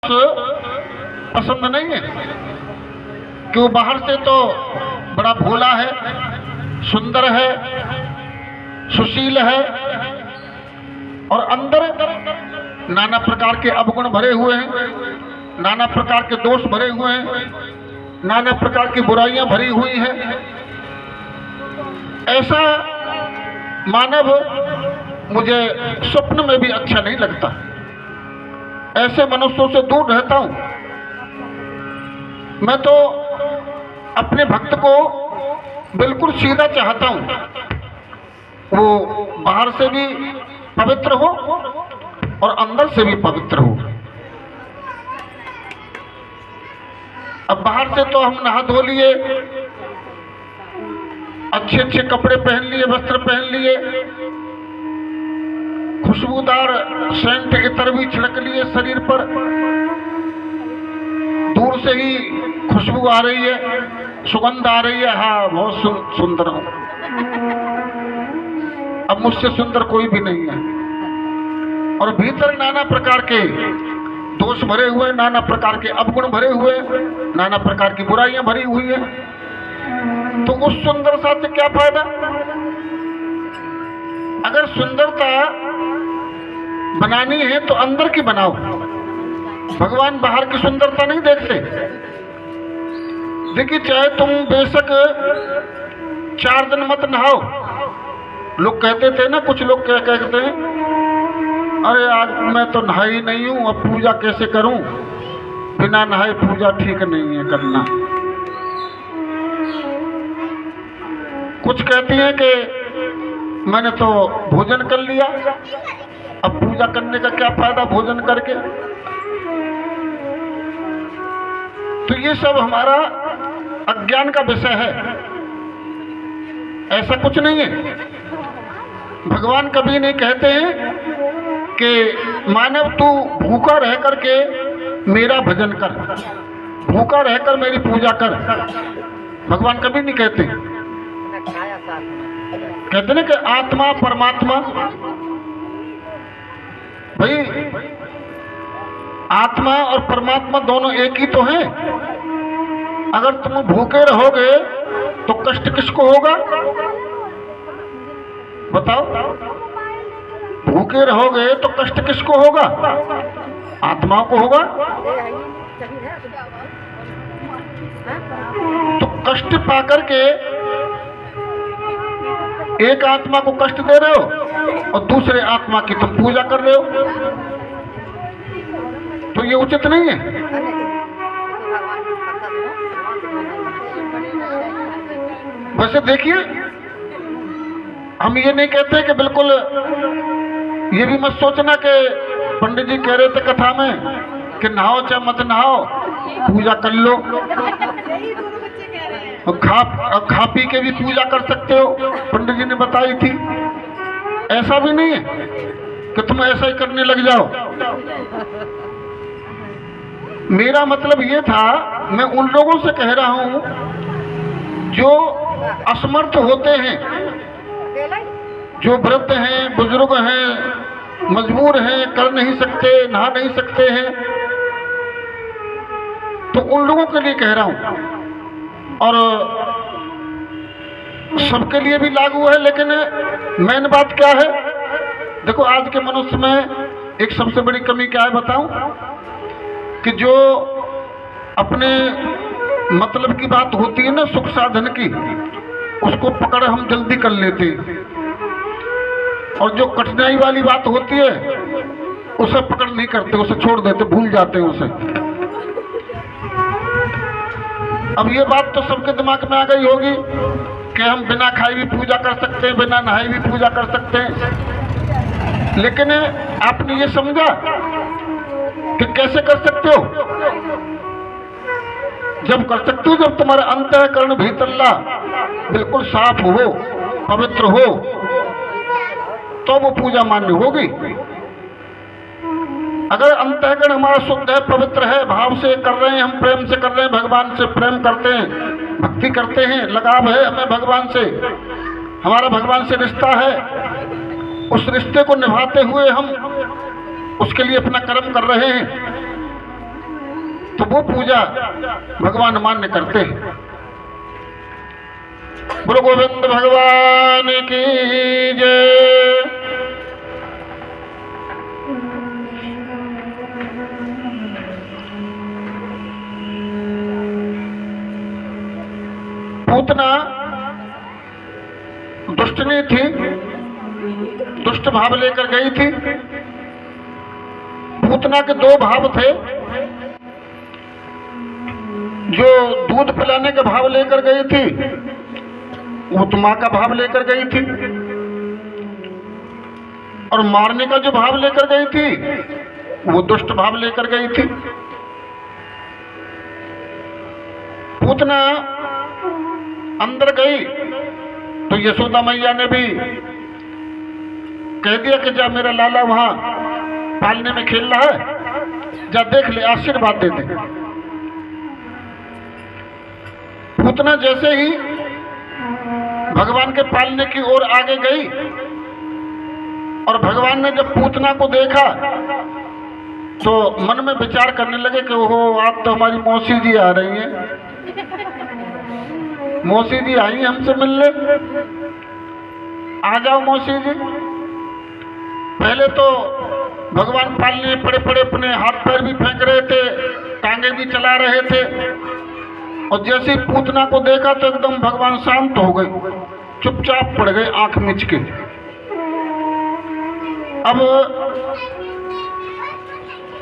पसंद नहीं है कि वो बाहर से तो बड़ा भोला है, सुंदर है, सुशील है और अंदर नाना प्रकार के अवगुण भरे हुए हैं, नाना प्रकार के दोष भरे हुए हैं, नाना प्रकार की बुराइयां भरी हुई हैं। ऐसा मानव मुझे स्वप्न में भी अच्छा नहीं लगता। ऐसे मनुष्यों से दूर रहता हूं। मैं तो अपने भक्त को बिल्कुल सीधा चाहता हूं, वो बाहर से भी पवित्र हो और अंदर से भी पवित्र हो। अब बाहर से तो हम नहा धो लिए, अच्छे अच्छे कपड़े पहन लिए, वस्त्र पहन लिए, खुशबूदार सेंट इतर भी छिड़क लिए शरीर पर, दूर से ही खुशबू आ रही है, सुगंध आ रही है, हाँ बहुत सुंदर हूं। अब मुझसे सुंदर कोई भी नहीं है। और भीतर नाना प्रकार के दोष भरे हुए, नाना प्रकार के अवगुण भरे हुए, नाना प्रकार की बुराइयां भरी हुई है। तो उस सुंदरता से क्या फायदा? अगर सुंदरता बनानी है तो अंदर की बनाओ। भगवान बाहर की सुंदरता नहीं देखते। देखिए, चाहे तुम बेशक 4 दिन मत नहाओ। लोग कहते थे ना, कुछ लोग क्या कहते हैं, अरे आज मैं तो नहाई नहीं हूं, अब पूजा कैसे करूं? बिना नहाए पूजा ठीक नहीं है करना। कुछ कहती हैं कि मैंने तो भोजन कर लिया, अब पूजा करने का क्या फायदा भोजन करके? तो ये सब हमारा अज्ञान का विषय है, ऐसा कुछ नहीं है। भगवान कभी नहीं कहते हैं कि मानव तू भूखा रह करके मेरा भजन कर, भूखा रहकर मेरी पूजा कर। भगवान कभी नहीं कहते। कहते ना कि आत्मा परमात्मा, भाई आत्मा और परमात्मा दोनों एक ही तो हैं। अगर तुम भूखे रहोगे तो कष्ट किसको होगा बताओ? भूखे रहोगे तो कष्ट किसको होगा? आत्माओं को होगा। तो कष्ट पाकर के एक आत्मा को कष्ट दे रहे हो और दूसरे आत्मा की तुम पूजा कर रहे हो, तो ये उचित नहीं है। वैसे देखिए, हम ये नहीं कहते कि बिल्कुल, ये भी मत सोचना कि पंडित जी कह रहे थे कथा में कि नहाओ चाहे मत नहाओ, पूजा कर लो और खा पी के भी पूजा कर सकते हो, पंडित जी ने बताई थी। ऐसा भी नहीं है कि तुम ऐसा ही करने लग जाओ। मेरा मतलब ये था, मैं उन लोगों से कह रहा हूं जो असमर्थ होते हैं, जो वृद्ध हैं, बुजुर्ग हैं, मजबूर हैं, कर नहीं सकते, नहा नहीं सकते हैं, तो उन लोगों के लिए कह रहा हूं। और सबके लिए भी लागू है। लेकिन मेन बात क्या है? देखो, आज के मनुष्य में एक सबसे बड़ी कमी क्या है बताऊं? कि जो अपने मतलब की बात होती है ना, सुख साधन की, उसको पकड़ हम जल्दी कर लेते हैं, और जो कठिनाई वाली बात होती है उसे पकड़ नहीं करते, उसे छोड़ देते, भूल जाते हैं उसे। अब ये बात तो सबके दिमाग में आ गई होगी कि हम बिना खाए भी पूजा कर सकते हैं, बिना नहाए भी पूजा कर सकते हैं। लेकिन आपने ये समझा कि कैसे कर सकते हो? जब कर सकते हो जब तुम्हारा अंतःकरण भीतरला बिल्कुल साफ हो, पवित्र हो, तो वो पूजा मान्य होगी। अगर अंतःकरण हमारा शुद्ध है, पवित्र है, भाव से कर रहे हैं, हम प्रेम से कर रहे हैं, भगवान से प्रेम करते हैं, भक्ति करते हैं, लगाव है हमें भगवान से, हमारा भगवान से रिश्ता है, उस रिश्ते को निभाते हुए हम उसके लिए अपना कर्म कर रहे हैं, तो वो पूजा भगवान मान्य करते हैं। बोलो गोविंद भगवान की जय। पूतना दुष्टनी थी, दुष्ट भाव लेकर गई थी। पूतना के दो भाव थे, जो दूध पिलाने का भाव लेकर गई थी वो तो मां का भाव लेकर गई थी, और मारने का जो भाव लेकर गई थी वो दुष्ट भाव लेकर गई थी। पूतना अंदर गई तो यशोदा मैया ने भी कह दिया कि जा मेरा लाला वहां पालने में खेल रहा है, जा देख ले, आशीर्वाद दे दे। पूतना जैसे ही भगवान के पालने की ओर आगे गई और भगवान ने जब पूतना को देखा तो मन में विचार करने लगे कि ओहो, आज तो हमारी मौसी जी आ रही हैं, मौसी जी आई हमसे मिलने, आ जाओ मौसी जी। पहले तो भगवान पालने पड़े पड़े अपने हाथ पैर भी फेंक रहे थे, टांगे भी चला रहे थे, और जैसे पूतना को देखा तो एकदम भगवान शांत हो गए, चुपचाप पड़ गए आंख मिच के। अब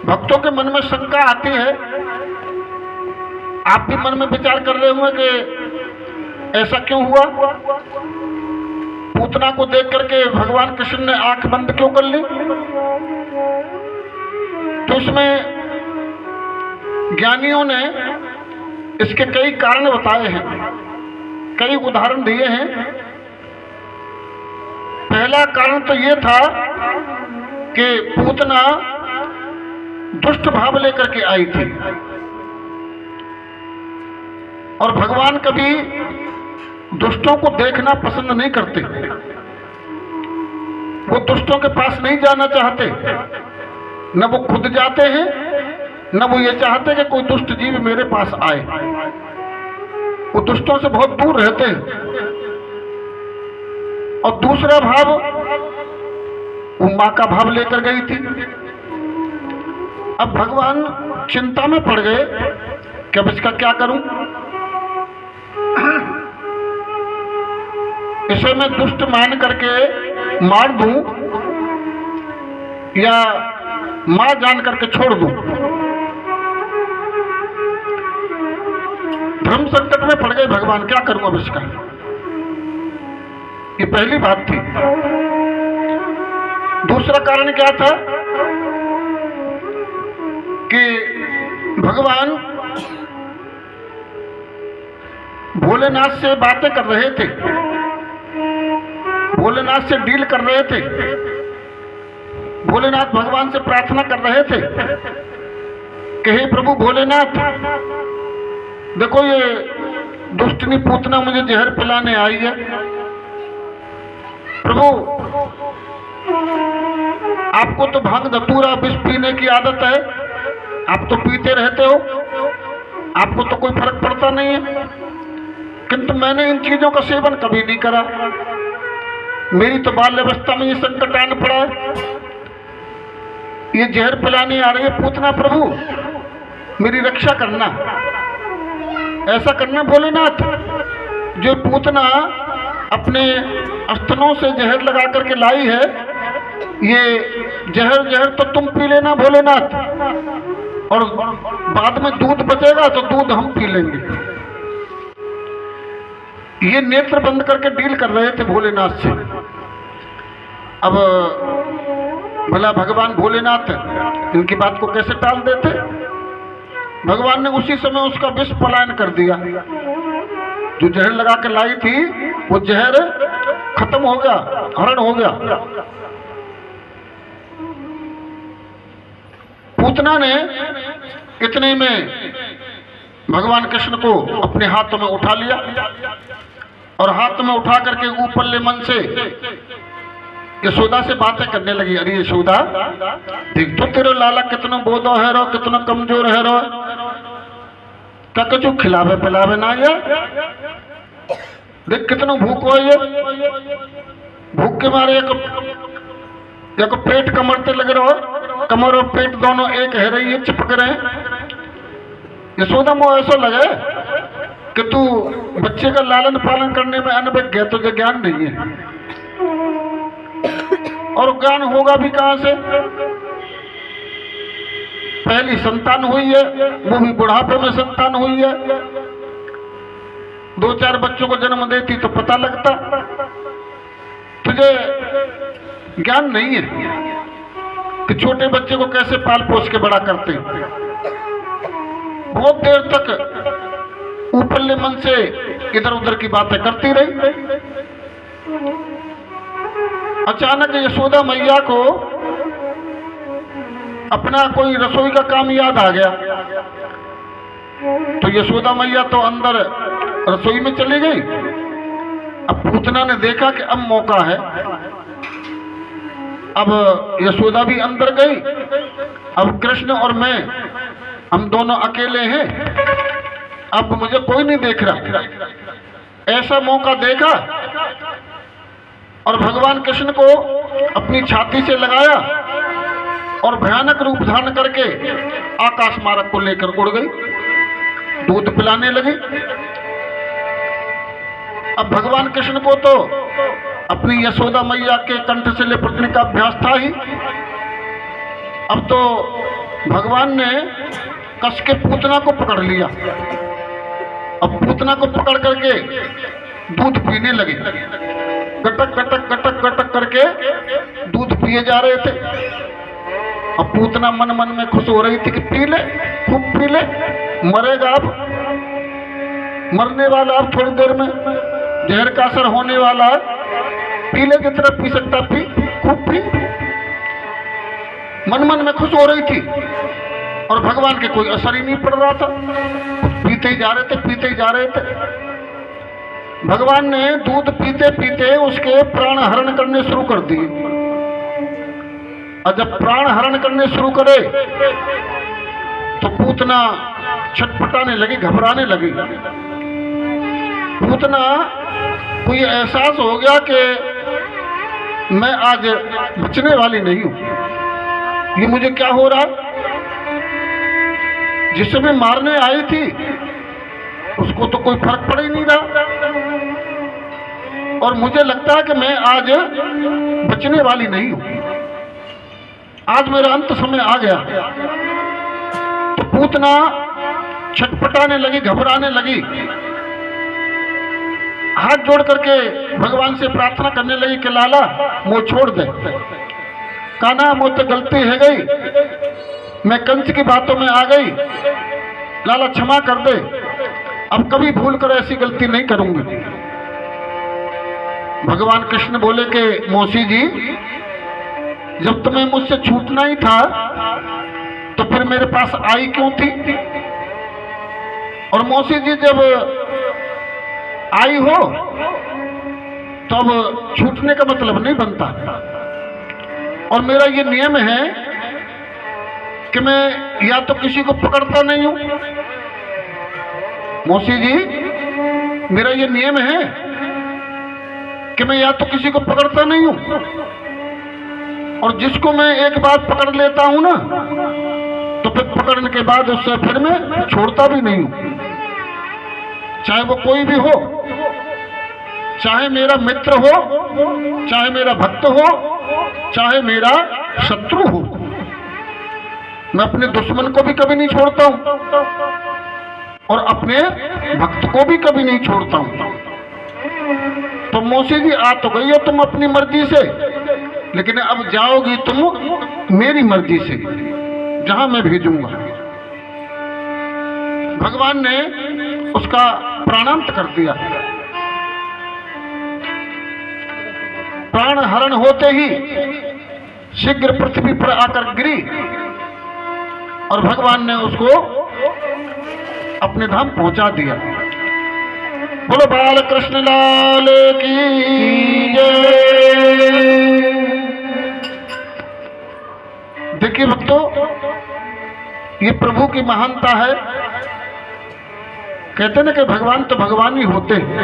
भक्तों के मन में शंका आती है, आप भी मन में विचार कर रहे होंगे कि ऐसा क्यों हुआ, पूतना को देख करके भगवान कृष्ण ने आंख बंद क्यों कर ली। तो इसमें ज्ञानियों ने इसके कई कारण बताए हैं, कई उदाहरण दिए हैं। पहला कारण तो यह था कि पूतना दुष्ट भाव लेकर के आई थी, और भगवान कभी दुष्टों को देखना पसंद नहीं करते, वो दुष्टों के पास नहीं जाना चाहते, न वो खुद जाते हैं न वो ये चाहते कि कोई दुष्ट जीव मेरे पास आए, वो दुष्टों से बहुत दूर रहते हैं। और दूसरा भाव, वो मां का भाव लेकर गई थी। अब भगवान चिंता में पड़ गए कि अब इसका क्या करूं, इसे मैं दुष्ट मान करके मार दूं या मां जान करके छोड़ दूं। धर्म संकट में पड़ गए भगवान, क्या करूं अब इसका। ये पहली बात थी। दूसरा कारण क्या था कि भगवान भोलेनाथ से बातें कर रहे थे, भोलेनाथ से डील कर रहे थे, भोलेनाथ भगवान से प्रार्थना कर रहे थे कि हे प्रभु भोलेनाथ, देखो ये दुष्टनी पूतना मुझे जहर पिलाने आई है, प्रभु आपको तो भांग धतूरा विष पीने की आदत है, आप तो पीते रहते हो, आपको तो कोई फर्क पड़ता नहीं है, किंतु मैंने इन चीजों का सेवन कभी नहीं करा, मेरी तो बाल्य अवस्था में ये संकट आने पड़ा है, ये जहर पिलाने आ रही है पूतना, प्रभु मेरी रक्षा करना, ऐसा करना भोलेनाथ। जो पूतना अपने स्तनों से जहर लगा करके लाई है, ये जहर तो तुम पी लेना भोलेनाथ, और बाद में दूध बचेगा तो दूध हम पी लेंगे। ये नेत्र बंद करके डील कर रहे थे भोलेनाथ से। अब भला भगवान भोलेनाथ इनकी बात को कैसे टाल देते। भगवान ने उसी समय उसका विष पलायन कर दिया, जो जहर लगा के लाई थी वो जहर खत्म हो गया, हरण हो गया। पूतना ने इतने में भगवान कृष्ण को अपने हाथों में उठा लिया, और हाथ में उठा करके ऊपरले मन से यशोदा से बातें करने लगी। अरे यशोदा, देख तो तेरे लाला कितना बोधो है रो, कितना कमजोर है रो, क्या कछु खिलावे पिलावे ना ये? देख कितना भूख हो ये, भूख के मारे एक पेट कमरते लग रहे हो, कमर और पेट दोनों एक है रही है, चिपक रहे हैं। यशोदा मोह ऐसा लगे कि तू बच्चे का लालन पालन करने में अनभिज्ञ है, तुझे ज्ञान नहीं है। और ज्ञान होगा भी कहां से? पहली संतान हुई है, वो भी बुढ़ापे में संतान हुई है। 2-4 बच्चों को जन्म देती तो पता लगता। तुझे ज्ञान नहीं है कि छोटे बच्चे को कैसे पाल पोस के बड़ा करते हैं। बहुत देर तक ऊपरले मन से इधर उधर की बातें करती रही। अचानक यशोदा मैया को अपना कोई रसोई का काम याद आ गया, तो यशोदा मैया तो अंदर रसोई में चली गई। अब पूतना ने देखा कि अब मौका है, अब यशोदा भी अंदर गई। अब कृष्ण और मैं, हम दोनों अकेले हैं, अब मुझे कोई नहीं देख रहा। ऐसा मौका देखा और भगवान कृष्ण को अपनी छाती से लगाया और भयानक रूप धारण करके आकाश मार्ग को लेकर उड़ गई, दूध पिलाने लगी। अब भगवान कृष्ण को तो अपनी यशोदा मैया के कंठ से लिपटने का अभ्यास था ही। अब तो भगवान ने कस के पूतना को पकड़ लिया। अब पूतना को पकड़ करके दूध पीने लगे, गटक गटक गटक गटक करके दूध पिए जा रहे थे। अब पूतना मन मन में खुश हो रही थी कि पी ले, खूब पी ले, मरेगा अब, मरने वाला अब थोड़ी देर में, जहर का असर होने वाला है, पी ले जितना पी सकता पी, खूब पी। मन मन में खुश हो रही थी और भगवान के कोई असर ही नहीं पड़ रहा था, पीते ही जा रहे थे, पीते ही जा रहे थे। भगवान ने दूध पीते पीते उसके प्राण हरण करने शुरू कर दिए। और जब प्राण हरण करने शुरू करे तो पूतना छटपटाने लगी, घबराने लगी। पूतना को ये एहसास हो गया कि मैं आज बचने वाली नहीं हूं, ये मुझे क्या हो रहा है। जिसे मैं मारने आई थी उसको तो कोई फर्क पड़ ही नहीं रहा, और मुझे लगता है कि मैं आज बचने वाली नहीं हूं, आज मेरा अंत समय आ गया। तो पूतना छटपटाने लगी, घबराने लगी, हाथ जोड़ करके भगवान से प्रार्थना करने लगी कि लाला मुझे छोड़ दे, कान्हा मुझसे गलती है गई, मैं कंस की बातों में आ गई, लाला क्षमा कर दे, अब कभी भूल कर ऐसी गलती नहीं करूंगी। भगवान कृष्ण बोले कि मौसी जी, जब तुम्हें मुझसे छूटना ही था तो फिर मेरे पास आई क्यों थी? और मौसी जी जब आई हो तो अब छूटने का मतलब नहीं बनता, और मेरा ये नियम है कि मैं या तो किसी को पकड़ता नहीं हूं। मौसी जी, मेरा ये नियम है कि मैं या तो किसी को पकड़ता नहीं हूं, और जिसको मैं एक बार पकड़ लेता हूं ना तो फिर पकड़ने के बाद उससे फिर मैं छोड़ता भी नहीं हूं, चाहे वो कोई भी हो, चाहे मेरा मित्र हो, चाहे मेरा भक्त हो, चाहे मेरा शत्रु हो। मैं अपने दुश्मन को भी कभी नहीं छोड़ता हूं और अपने भक्त को भी कभी नहीं छोड़ता हूं। तो मौसी जी, आ तो गई हो तुम अपनी मर्जी से, लेकिन अब जाओगी तुम मेरी मर्जी से, जहां मैं भेजूंगा। भगवान ने उसका प्राणांत कर दिया। प्राण हरण होते ही शीघ्र पृथ्वी पर आकर गिरी और भगवान ने उसको अपने धाम पहुंचा दिया। बोलो बाल कृष्ण लाल की जय। देखिए भक्तों, ये प्रभु की महानता है कहते ना कि भगवान तो भगवान ही होते हैं।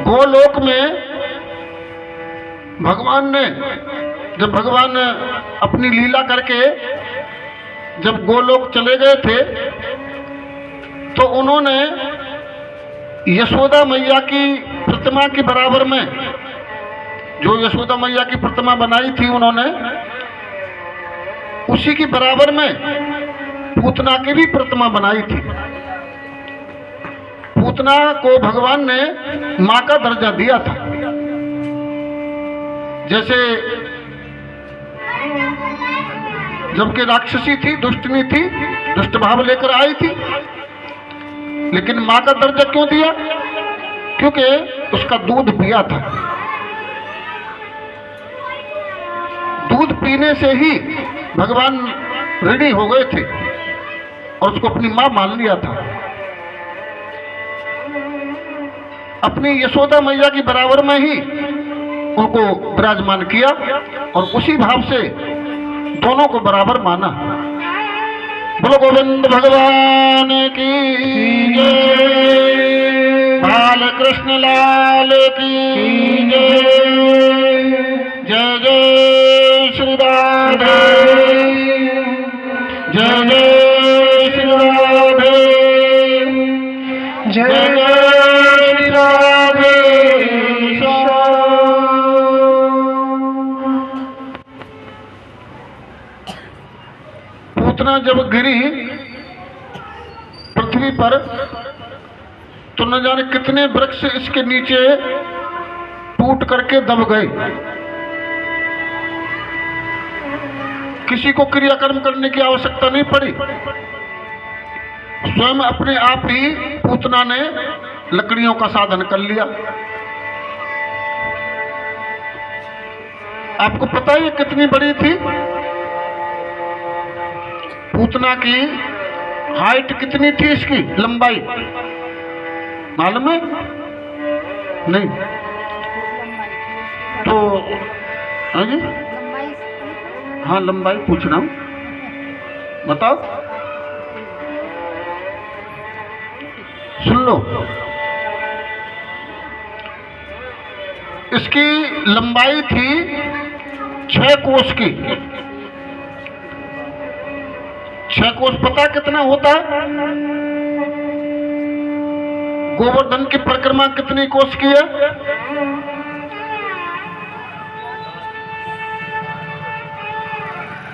गोलोक में भगवान ने, जब भगवान अपनी लीला करके जब गोलोक चले गए थे तो उन्होंने यशोदा मैया की प्रतिमा के बराबर में, जो यशोदा मैया की प्रतिमा बनाई थी उन्होंने, उसी के बराबर में पूतना की भी प्रतिमा बनाई थी। पूतना को भगवान ने मां का दर्जा दिया था। जैसे जबकि राक्षसी थी, दुष्टनी थी, दुष्ट भाव लेकर आई थी, लेकिन मां का दर्जा क्यों दिया? क्योंकि उसका दूध पिया था। दूध पीने से ही भगवान रेडी हो गए थे और उसको अपनी मां मान लिया था। अपनी यशोदा मैया की बराबर में ही उनको विराजमान किया और उसी भाव से दोनों को बराबर माना। बोलो गोविंद भगवान की जय, बाल कृष्ण लाल की जय, जय जय श्री राधे, जय जय श्री राधे, जय जय श्री राधे। पूतना जब गिरी पृथ्वी पर तो न जाने कितने वृक्ष इसके नीचे टूट करके दब गए। किसी को क्रियाकर्म करने की आवश्यकता नहीं पड़ी, स्वयं अपने आप ही पूतना ने लकड़ियों का साधन कर लिया। आपको पता है ये कितनी बड़ी थी? पूतना की हाइट कितनी थी, इसकी लंबाई मालूम है? नहीं तो हाँ जी, हाँ लंबाई पूछ रहा हूं, बताओ। सुन लो, इसकी लंबाई थी 6 कोस की। 6 कोस पता कितना होता है? गोवर्धन की परिक्रमा कितनी कोस की है?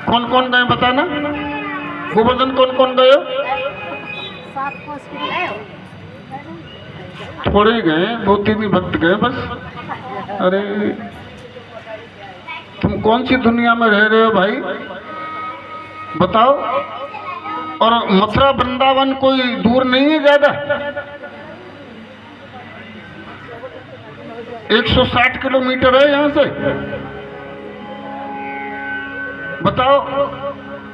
कौन कौन गए बताना? गोवर्धन कौन कौन गए? 7 कोस की गए। थोड़े ही गए, 2-3 ही भक्त गए बस। अरे तुम कौन सी दुनिया में रह रहे हो भाई, बताओ। और मथुरा वृंदावन कोई दूर नहीं है ज्यादा, 160 किलोमीटर है यहाँ से। बताओ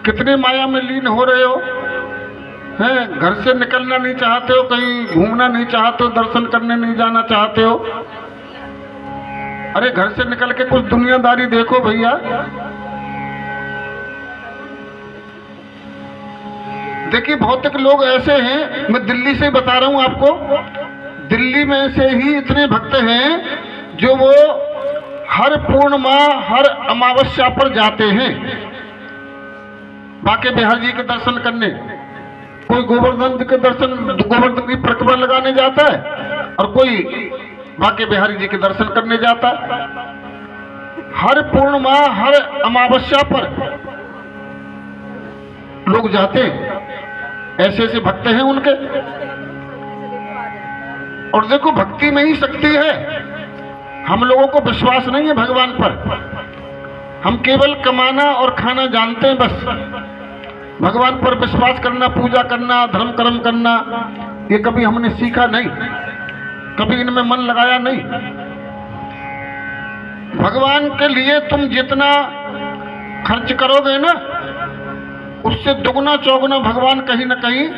कितने माया में लीन हो रहे हो, हैं? घर से निकलना नहीं चाहते हो, कहीं घूमना नहीं चाहते हो, दर्शन करने नहीं जाना चाहते हो। अरे घर से निकल के कुछ दुनियादारी देखो भैया। देखिए भौतिक लोग ऐसे हैं, मैं दिल्ली से बता रहा हूं आपको, दिल्ली में से ही इतने भक्त हैं जो वो हर पूर्णिमा, हर अमावस्या पर जाते हैं बांके बिहारी जी के दर्शन करने। कोई गोवर्धन के दर्शन, गोवर्धन की परिक्रमा लगाने जाता है और कोई बांके बिहारी जी के दर्शन करने जाता है। हर पूर्णिमा, हर अमावस्या पर लोग जाते हैं, ऐसे ऐसे भक्त हैं उनके। और देखो भक्ति में ही शक्ति है। हम लोगों को विश्वास नहीं है भगवान पर, हम केवल कमाना और खाना जानते हैं बस। भगवान पर विश्वास करना, पूजा करना, धर्म कर्म करना, ये कभी हमने सीखा नहीं, कभी इनमें मन लगाया नहीं। भगवान के लिए तुम जितना खर्च करोगे ना, उससे दुगना चौगुना भगवान कहीं ना कहीं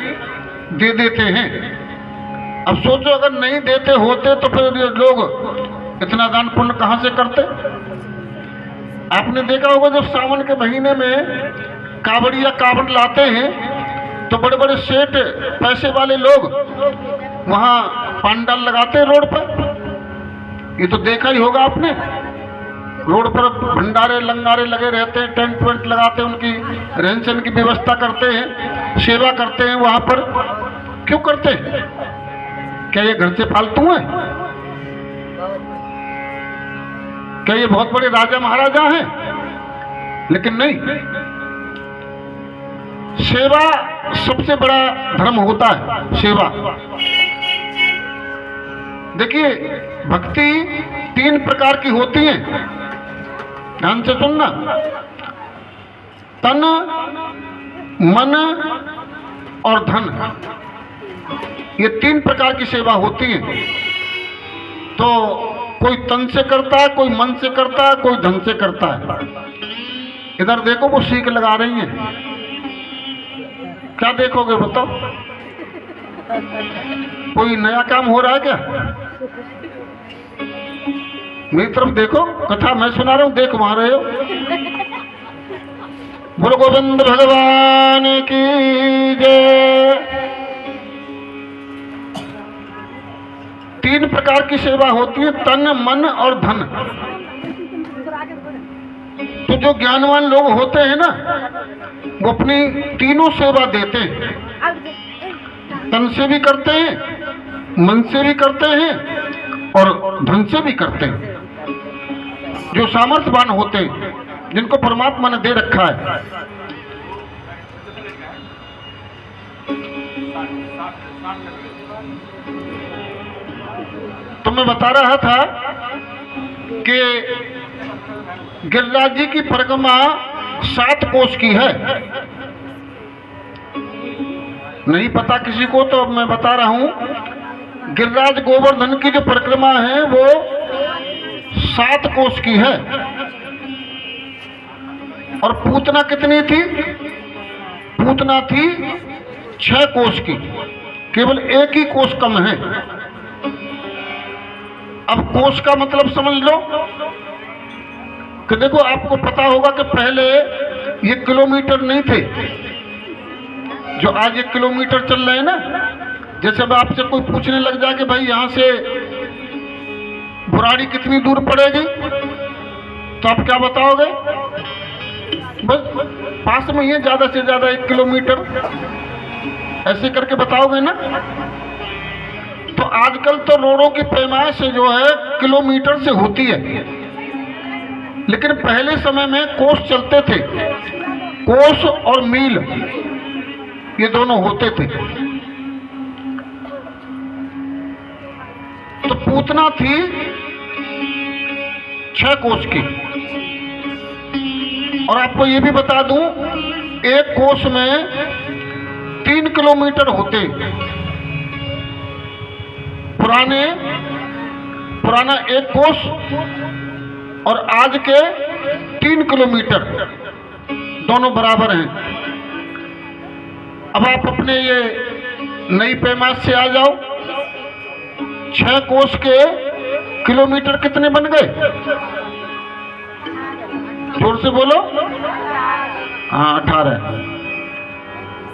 दे देते हैं। अब सोचो अगर नहीं देते होते तो फिर लोग इतना दान पुण्य कहां से करते? आपने देखा होगा जब सावन के महीने में कावड़िया कावड़ लाते हैं तो बड़े बड़े सेठ पैसे वाले लोग वहाँ पंडाल लगाते हैं रोड पर। ये तो देखा ही होगा आपने, रोड पर भंडारे लंगारे लगे रहते हैं, टेंट वेंट लगाते हैं, उनकी रहन सहन की व्यवस्था करते हैं, सेवा करते हैं वहाँ पर। क्यों करते हैं? क्या ये घर से फालतू है? क्या ये बहुत बड़े राजा महाराजा हैं? लेकिन नहीं, सेवा सबसे बड़ा धर्म होता है, सेवा। देखिए, भक्ति 3 प्रकार की होती है, ध्यान से सुनना। तन, मन और धन, ये 3 प्रकार की सेवा होती है। तो कोई तन से करता है, कोई मन से करता है, कोई धन से करता है। इधर देखो, वो सीख लगा रही हैं। क्या देखोगे बताओ? कोई नया काम हो रहा है क्या? मेरी तरफ देखो, कथा मैं सुना रहा हूं, देख वहां रहे हो। बोलो गोविंद भगवान की जय। 3 प्रकार की सेवा होती है, तन, मन और धन। तो जो ज्ञानवान लोग होते हैं ना, वो अपनी तीनों सेवा देते हैं। तन से भी करते हैं, मन से भी करते हैं और धन से भी करते हैं। जो सामर्थ्यवान होते हैं, जिनको परमात्मा ने दे रखा है। तो मैं बता रहा था कि गिरिराज जी की परिक्रमा 7 कोस की है। नहीं पता किसी को तो मैं बता रहा हूं, गिरिराज गोवर्धन की जो परिक्रमा है वो 7 कोस की है। और पूतना कितनी थी? पूतना थी 6 कोस की, केवल 1 ही कोस कम है। अब कोस का मतलब समझ लो कि देखो, आपको पता होगा कि पहले ये किलोमीटर नहीं थे, जो आज ये किलोमीटर चल रहे हैं ना। जैसे अब आपसे कोई पूछने लग जाए कि भाई यहाँ से बुराड़ी कितनी दूर पड़ेगी, तो आप क्या बताओगे? बस पास में ही है, ज्यादा से ज्यादा 1 किलोमीटर, ऐसे करके बताओगे ना। तो आजकल तो रोडों की पैमाइश जो है किलोमीटर से होती है, लेकिन पहले समय में कोस चलते थे। कोस और मील ये दोनों होते थे। तो पूतना थी 6 कोस की। और आपको ये भी बता दूं, 1 कोस में 3 किलोमीटर होते। पुराना 1 कोस और आज के 3 किलोमीटर दोनों बराबर हैं। अब आप अपने ये नई पैमाइश से आ जाओ, 6 कोस के किलोमीटर कितने बन गए? जोर से बोलो। हाँ,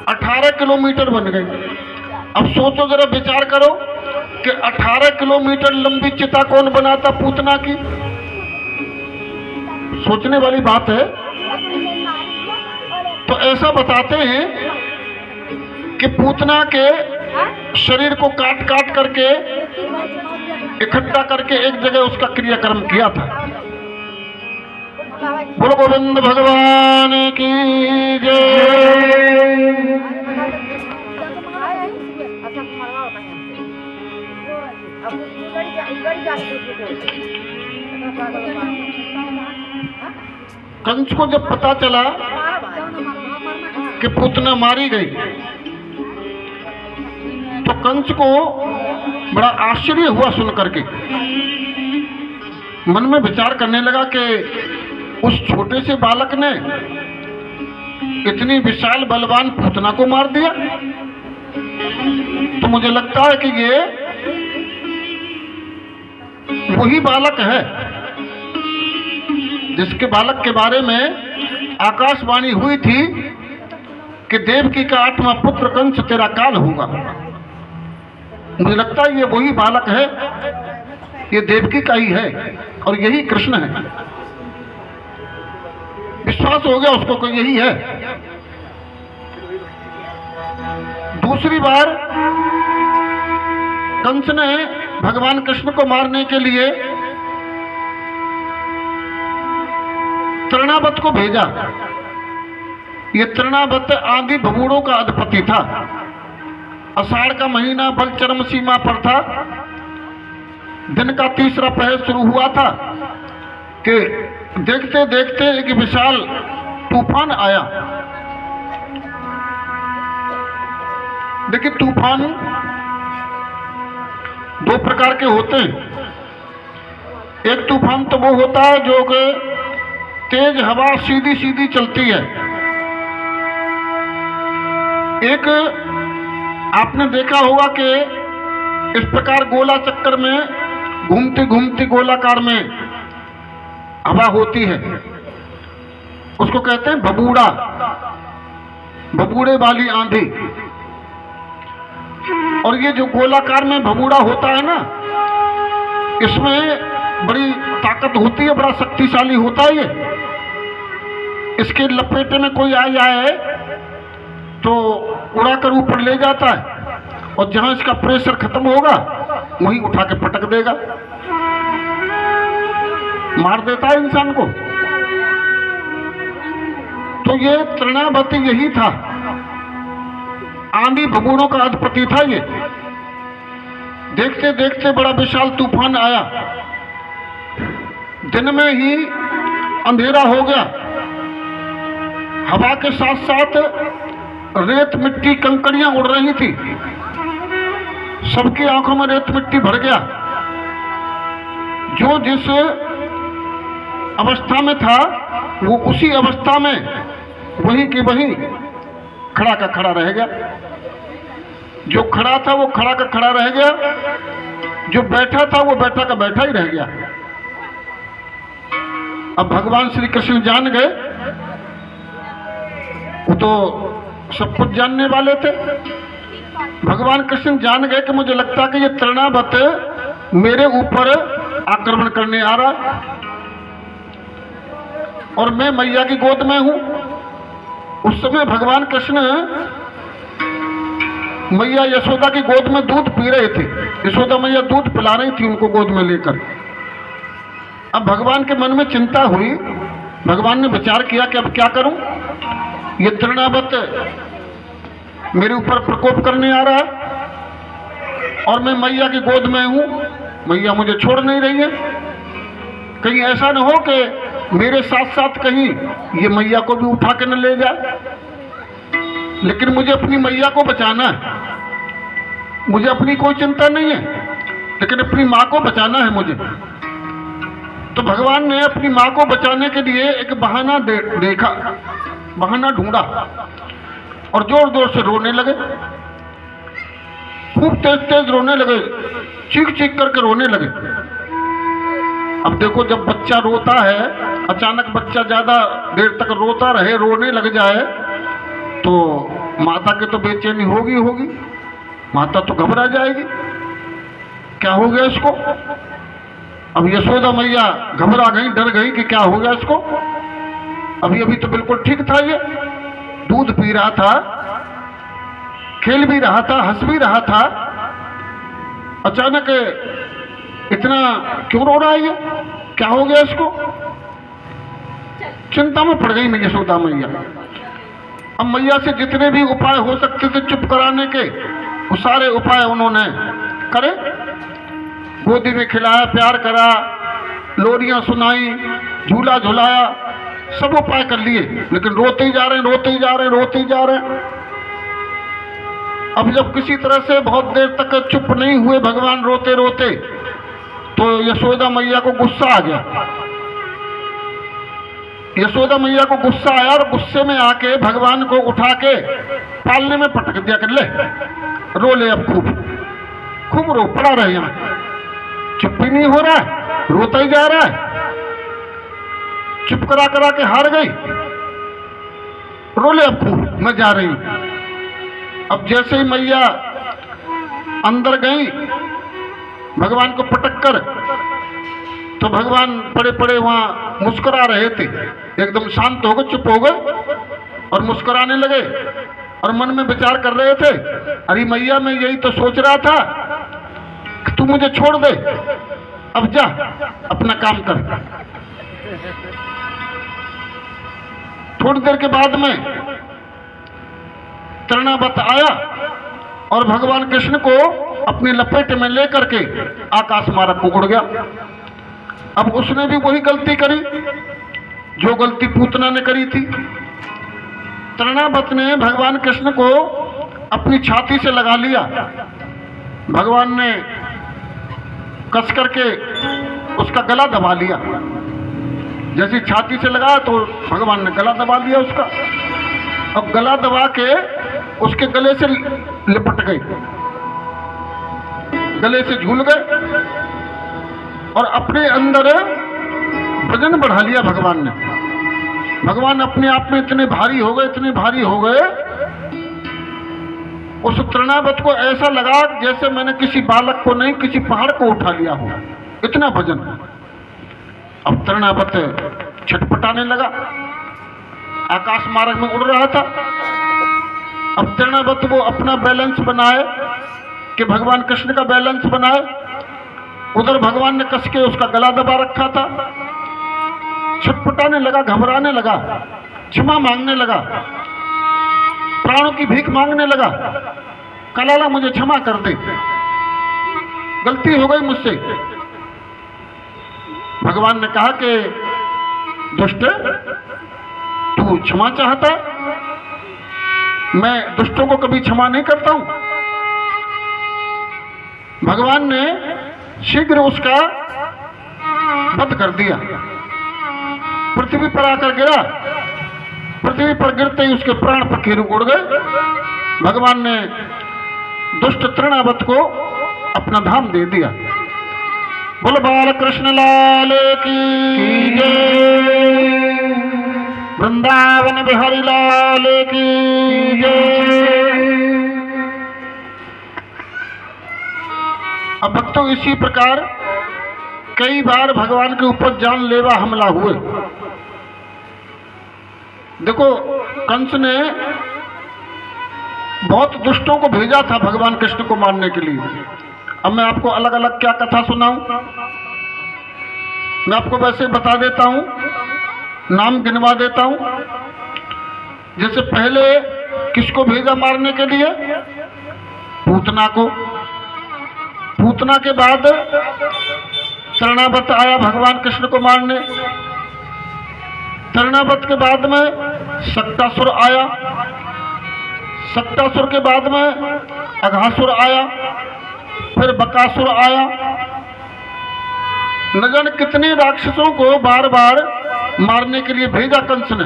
18 किलोमीटर बन गए। अब सोचो जरा, विचार करो कि 18 किलोमीटर लंबी चिता कौन बनाता पूतना की? सोचने वाली बात है। तो ऐसा बताते हैं कि पूतना के शरीर को काट काट करके इकट्ठा करके एक जगह उसका क्रियाक्रम किया था। बोलो गोविंद भगवान की जय। कंस को जब पता चला कि पूतना मारी गई, तो कंस को बड़ा आश्चर्य हुआ सुन करके। मन में विचार करने लगा कि उस छोटे से बालक ने इतनी विशाल बलवान पूतना को मार दिया। तो मुझे लगता है कि ये वही बालक है जिसके बालक के बारे में आकाशवाणी हुई थी कि देवकी का 8वां पुत्र कंस तेरा काल होगा। मुझे लगता है ये वही बालक है, ये देवकी का ही है और यही कृष्ण है। विश्वास हो गया उसको कि यही है। दूसरी बार कंस ने भगवान कृष्ण को मारने के लिए तृणावत को भेजा। ये तृणावत आदि भगुड़ों का अधिपति था। आषाढ़ का महीना बल चरम सीमा पर था। दिन का तीसरा पहर शुरू हुआ था कि देखते देखते एक विशाल तूफान आया। देखिए, तूफान दो प्रकार के होते हैं। एक तूफान तो वो होता है जो कि तेज हवा सीधी सीधी चलती है। एक आपने देखा होगा कि इस प्रकार गोला चक्कर में घूमती घूमती गोलाकार में हवा होती है, उसको कहते हैं भबूड़ा, भबूड़े वाली आंधी। और ये जो गोलाकार में भबूड़ा होता है ना, इसमें बड़ी ताकत होती है, बड़ा शक्तिशाली होता है ये। इसके लपेटे में कोई आ जाए तो उड़ाकर ऊपर ले जाता है और जहां इसका प्रेशर खत्म होगा वहीं उठा के पटक देगा, मार देता है इंसान को। तो ये तृणावती यही था, आंधी भगुड़ों का अधिपति था ये। देखते देखते बड़ा विशाल तूफान आया। दिन में ही अंधेरा हो गया। हवा के साथ साथ रेत मिट्टी कंकड़ियां उड़ रही थी। सबकी आंखों में रेत मिट्टी भर गया। जो जिस अवस्था में था वो उसी अवस्था में वही की वही खड़ा का खड़ा रह गया। जो खड़ा था वो खड़ा का खड़ा रह गया, जो बैठा था वो बैठा का बैठा ही रह गया। अब भगवान श्री कृष्ण जान गए, वो तो सब कुछ जानने वाले थे। भगवान कृष्ण जान गए कि मुझे लगता कि ये तृणावत मेरे ऊपर आक्रमण करने आ रहा और मैं मैया की गोद में हूं। उस समय भगवान कृष्ण मैया यशोदा की गोद में दूध पी रहे थे। यशोदा मैया दूध पिला रही थी उनको गोद में लेकर। अब भगवान के मन में चिंता हुई। भगवान ने विचार किया कि अब क्या करूं, ये तृणावत मेरे ऊपर प्रकोप करने आ रहा है और मैं मैया की गोद में हूं, मैया मुझे छोड़ नहीं रही है। कहीं ऐसा न हो कि मेरे साथ साथ कहीं ये मैया को भी उठा के न ले जाए। लेकिन मुझे अपनी मैया को बचाना है। मुझे अपनी कोई चिंता नहीं है, लेकिन अपनी माँ को बचाना है मुझे। तो भगवान ने अपनी माँ को बचाने के लिए एक बहाना देखा, बहाना ढूंढा और जोर जोर से रोने लगे। खूब तेज तेज रोने लगे, चीख चीख करके रोने लगे। अब देखो, जब बच्चा रोता है, अचानक बच्चा ज्यादा देर तक रोता रहे, रोने लग जाए, तो माता की तो बेचैनी होगी। माता तो घबरा जाएगी, क्या हो गया इसको। अब यशोदा मैया घबरा गई, डर गई कि क्या हो गया इसको। अभी अभी तो बिल्कुल ठीक था, ये दूध पी रहा था, खेल भी रहा था, हंस भी रहा था। अचानक इतना क्यों रो रहा है, ये क्या हो गया इसको। चिंता में पड़ गई मैं यशोदा मैया। अब मैया से जितने भी उपाय हो सकते थे चुप कराने के, वो सारे उपाय उन्होंने करे। गोदी में खिलाया, प्यार करा, लोरियां सुनाई, झूला झुलाया, सब उपाय कर लिए, लेकिन रोते ही जा रहे हैं, रोते ही जा रहे हैं, रोते ही जा रहे हैं। अब जब किसी तरह से बहुत देर तक चुप नहीं हुए भगवान रोते रोते, तो यशोदा मैया को गुस्सा आ गया। यशोदा मैया को गुस्सा आया और गुस्से में आके भगवान को उठा के पालने में पटक दिया कर, ले रो ले, अब खूब खूब रो, पड़ा रहे यहाँ, चुप भी नहीं हो रहा है, रोता ही जा रहा है। चुप करा करा के हार गई। रोले अब खूब, मैं जा रही हूं। अब जैसे ही मैया अंदर गई भगवान को पटक कर, तो भगवान पड़े पड़े वहां मुस्कुरा रहे थे, एकदम शांत हो गए, चुप हो गए और मुस्कुराने लगे और मन में विचार कर रहे थे, अरे मैया मैं यही तो सोच रहा था कि तू मुझे छोड़ दे, अब जा अपना काम कर। थोड़ी देर के बाद में तृणावत आया और भगवान कृष्ण को अपनी लपेट में लेकर के आकाश मार्ग को उड़ गया। अब उसने भी वही गलती करी जो गलती पूतना ने करी थी। तृणावत ने भगवान कृष्ण को अपनी छाती से लगा लिया। भगवान ने कस करके उसका गला दबा लिया। जैसी छाती से लगा तो भगवान ने गला दबा लिया उसका। अब गला दबा के उसके गले से लिपट गए, गले से झूल गए और अपने अंदर वजन बढ़ा लिया भगवान ने। भगवान अपने आप में इतने भारी हो गए, इतने भारी हो गए, उस तृणावत को ऐसा लगा जैसे मैंने किसी बालक को नहीं, किसी पहाड़ को उठा लिया हो, इतना वजन। अब तृणावत छटपटाने लगा, आकाश मार्ग में उड़ रहा था। अब तृणावत वो अपना बैलेंस बनाए कि भगवान कृष्ण का बैलेंस बनाए, उधर भगवान ने कस के उसका गला दबा रखा था। छटपटाने लगा, घबराने लगा, क्षमा मांगने लगा, प्राणों की भीख मांगने लगा, कलाला मुझे क्षमा कर दे, गलती हो गई मुझसे। भगवान ने कहा कि दुष्ट, तू क्षमा चाहता है, मैं दुष्टों को कभी क्षमा नहीं करता हूं। भगवान ने शीघ्र उसका वध कर दिया, पृथ्वी पर आकर गिरा। पृथ्वी पर गिरते ही उसके प्राण पखेरु उड़ गए। भगवान ने दुष्ट तृणावत को अपना धाम दे दिया। बोलो बाल कृष्ण लाल की जय, वृंदावन बिहारी लाल की जय। अब भक्तों, इसी प्रकार कई बार भगवान के ऊपर जानलेवा हमला हुए। देखो, कंस ने बहुत दुष्टों को भेजा था भगवान कृष्ण को मारने के लिए। अब मैं आपको अलग अलग क्या कथा सुनाऊं, मैं आपको वैसे बता देता हूं, नाम गिनवा देता हूं। जैसे पहले किसको भेजा मारने के लिए? पूतना को। पूतना के बाद तृणावत आया भगवान कृष्ण को मारने। तृणावत के बाद में सक्टासुर आया। सक्टासुर के बाद में अघासुर आया, फिर बकासुर आया। न जाने कितने राक्षसों को बार बार मारने के लिए भेजा कंस ने,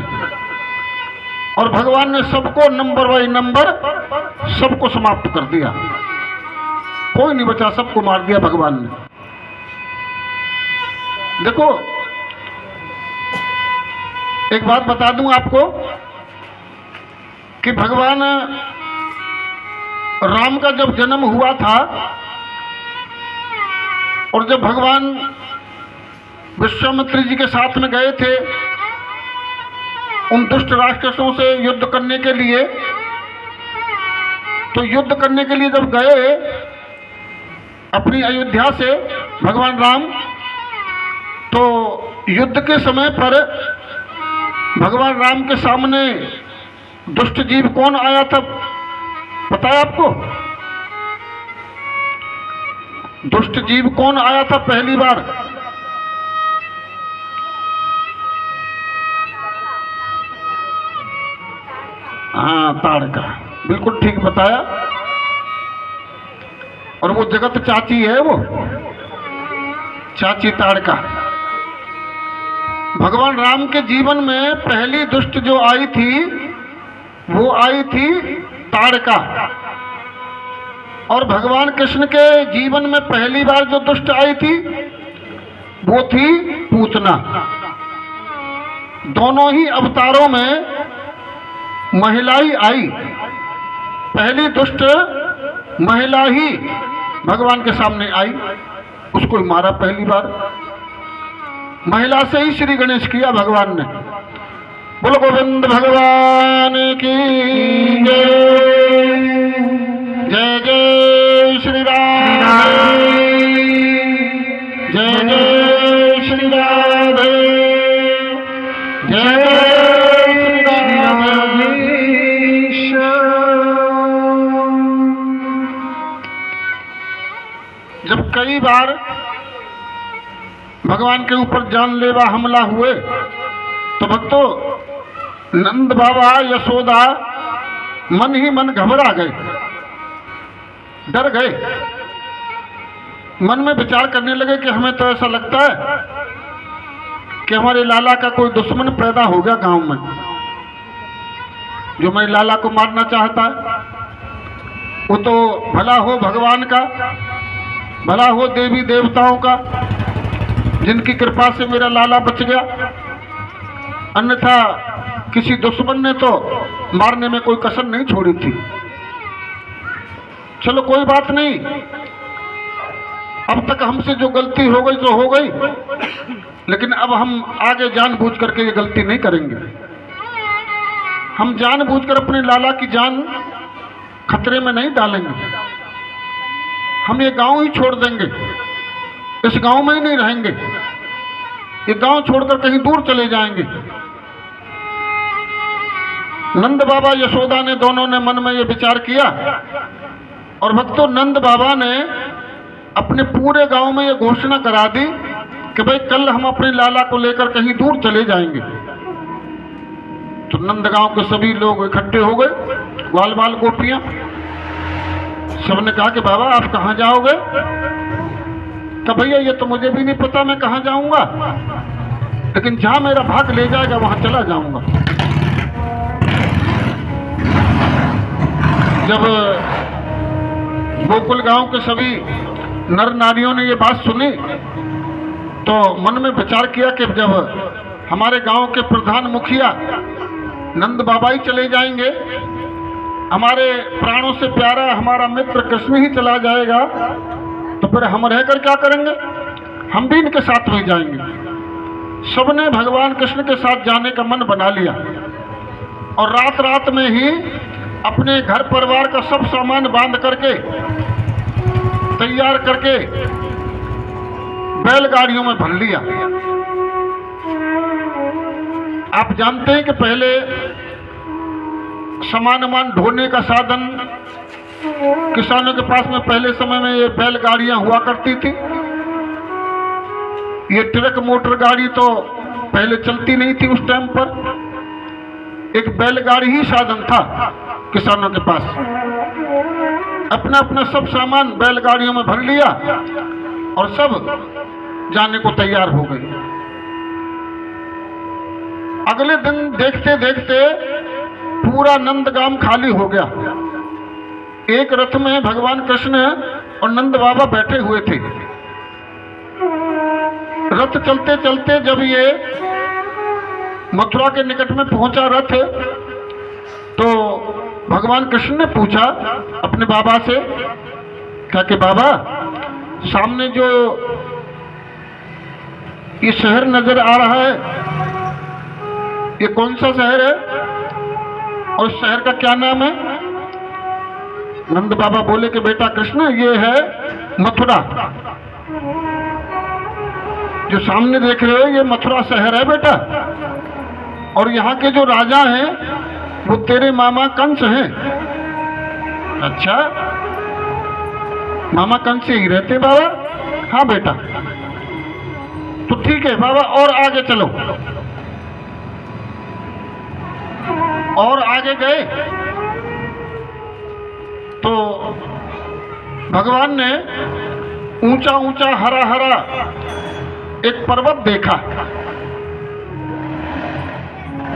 और भगवान ने सबको नंबर बाई नंबर सबको समाप्त कर दिया। कोई नहीं बचा, सबको मार दिया भगवान ने। देखो, एक बात बता दूं आपको कि भगवान राम का जब जन्म हुआ था और जब भगवान विश्वामित्र जी के साथ में गए थे उन दुष्ट राक्षसों से युद्ध करने के लिए, तो युद्ध करने के लिए जब गए अपनी अयोध्या से भगवान राम, तो युद्ध के समय पर भगवान राम के सामने दुष्ट जीव कौन आया था, पता है आपको? दुष्ट जीव कौन आया था पहली बार? हाँ, ताड़का, बिल्कुल ठीक बताया। और वो जगत चाची है, वो चाची ताड़का। भगवान राम के जीवन में पहली दुष्ट जो आई थी वो आई थी ताड़का, और भगवान कृष्ण के जीवन में पहली बार जो दुष्ट आई थी वो थी पूतना। दोनों ही अवतारों में महिलाई आई, पहली दुष्ट महिला ही भगवान के सामने आई, उसको ही मारा पहली बार। महिला से ही श्री गणेश किया भगवान ने। बोलो गोविंद भगवान की जय। जय जय श्री राम, जय जय श्री राधे, जय जय श्री राधेश। जब कई बार भगवान के ऊपर जानलेवा हमला हुए तो भक्तों नंद बाबा यशोदा मन ही मन घबरा गए, डर गए। मन में विचार करने लगे कि हमें तो ऐसा लगता है कि हमारे लाला का कोई दुश्मन पैदा हो गया गांव में, जो मेरे लाला को मारना चाहता है। वो तो भला हो भगवान का, भला हो देवी देवताओं का, जिनकी कृपा से मेरा लाला बच गया, अन्यथा किसी दुश्मन ने तो मारने में कोई कसर नहीं छोड़ी थी। चलो कोई बात नहीं, अब तक हमसे जो गलती हो गई तो हो गई, लेकिन अब हम आगे जानबूझ करके ये गलती नहीं करेंगे। हम जानबूझकर अपने लाला की जान खतरे में नहीं डालेंगे। हम ये गांव ही छोड़ देंगे, इस गांव में ही नहीं रहेंगे, ये गांव छोड़कर कहीं दूर चले जाएंगे। नंद बाबा यशोदा ने दोनों ने मन में ये विचार किया, और भक्तों नंद बाबा ने अपने पूरे गांव में ये घोषणा करा दी कि भाई कल हम अपने लाला को लेकर कहीं दूर चले जाएंगे। तो नंद गांव के सभी लोग इकट्ठे हो गए, ग्वाल बाल गोपियां। सबने कहा कि बाबा आप कहाँ जाओगे? तो भैया ये तो मुझे भी नहीं पता मैं कहाँ जाऊंगा, लेकिन जहां मेरा भाग ले जाएगा वहां चला जाऊंगा। जब गोकुल गांव के सभी नर नारियों ने ये बात सुनी तो मन में विचार किया कि जब हमारे गांव के प्रधान मुखिया नंद बाबा ही चले जाएंगे, हमारे प्राणों से प्यारा हमारा मित्र कृष्ण ही चला जाएगा, तो फिर हम रहकर क्या करेंगे? हम भी इनके साथ में जाएंगे। सबने भगवान कृष्ण के साथ जाने का मन बना लिया, और रात रात में ही अपने घर परिवार का सब सामान बांध करके तैयार करके बैलगाड़ियों में भर लिया। आप जानते हैं कि पहले सामान ढोने का साधन किसानों के पास में पहले समय में ये बैलगाड़ियां हुआ करती थी। ये ट्रक मोटर गाड़ी तो पहले चलती नहीं थी उस टाइम पर, एक बैलगाड़ी ही साधन था किसानों के पास। अपना अपना सब सामान बैलगाड़ियों में भर लिया और सब जाने को तैयार हो गए। अगले दिन देखते देखते पूरा नंदगाम खाली हो गया। एक रथ में भगवान कृष्ण और नंद बाबा बैठे हुए थे। रथ चलते चलते जब ये मथुरा के निकट में पहुंचा रथ, तो भगवान कृष्ण ने पूछा अपने बाबा से, क्या कि बाबा सामने जो ये शहर नजर आ रहा है, ये कौन सा शहर है और इस शहर का क्या नाम है? नंद बाबा बोले कि बेटा कृष्ण ये है मथुरा, जो सामने देख रहे हो ये मथुरा शहर है बेटा, और यहाँ के जो राजा हैं वो तेरे मामा कंस हैं। अच्छा, मामा कंस से ही रहते बाबा? हाँ बेटा। तो ठीक है बाबा, और आगे चलो। और आगे गए तो भगवान ने ऊंचा ऊंचा हरा हरा एक पर्वत देखा।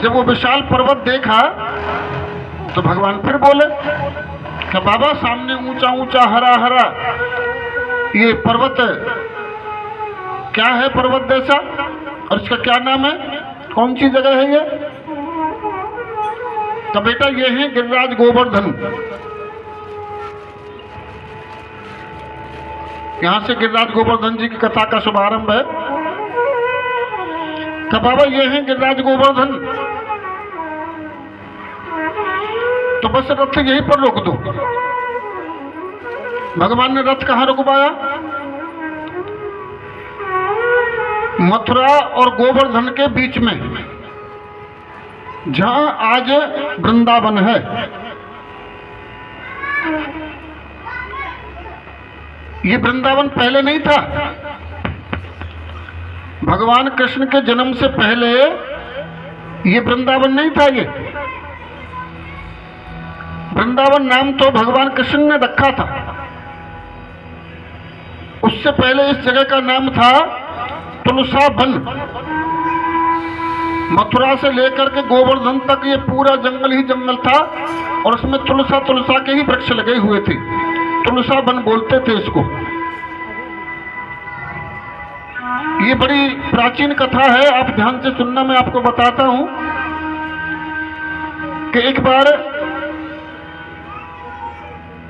जब वो विशाल पर्वत देखा तो भगवान फिर बोले कि बाबा सामने ऊंचा ऊंचा हरा हरा ये पर्वत क्या है? पर्वत जैसा, और इसका क्या नाम है? कौन सी जगह है ये? तो बेटा ये है गिरिराज गोवर्धन। यहां से गिरिराज गोवर्धन जी की कथा का शुभारंभ है। तो बाबा ये है गिरिराज गोवर्धन, तो बस रथ यहीं पर रोक दो। भगवान ने रथ कहां रुकवाया? मथुरा और गोवर्धन के बीच में, जहां आज वृंदावन है। ये वृंदावन पहले नहीं था। भगवान कृष्ण के जन्म से पहले ये वृंदावन नहीं था। ये वृंदावन नाम तो भगवान कृष्ण ने रखा था। उससे पहले इस जगह का नाम था तुलसा वन। मथुरा से लेकर के गोवर्धन तक ये पूरा जंगल ही जंगल था, और उसमें तुलसा तुलसा के ही वृक्ष लगे हुए थे। तुलसा वन बोलते थे इसको। ये बड़ी प्राचीन कथा है, आप ध्यान से सुनना। मैं आपको बताता हूं कि एक बार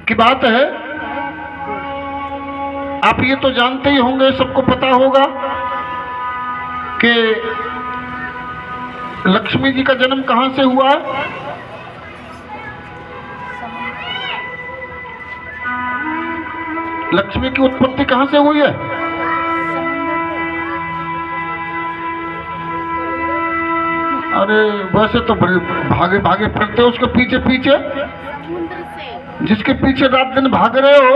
की बात है, आप ये तो जानते ही होंगे, सबको पता होगा कि लक्ष्मी जी का जन्म कहां से हुआ है? लक्ष्मी की उत्पत्ति कहां से हुई है? अरे वैसे तो बड़े भागे भागे फिरते हो उसके पीछे पीछे। जिसके पीछे रात दिन भाग रहे हो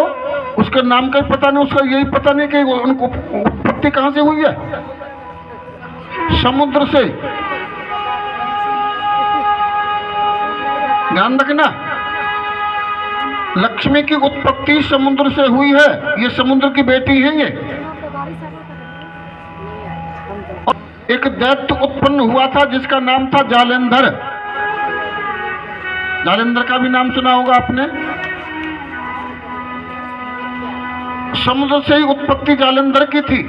उसका नाम का ही पता नहीं, उसका यही पता नहीं कि उनको उत्पत्ति कहां से हुई है। समुद्र से। ध्यान रखना, लक्ष्मी की उत्पत्ति समुद्र से हुई है। ये समुद्र की बेटी है। ये एक दैत्य उत्पन्न हुआ था जिसका नाम था जालंधर। जालंधर का भी नाम सुना होगा आपने। समुद्र से ही उत्पत्ति जालंधर की थी।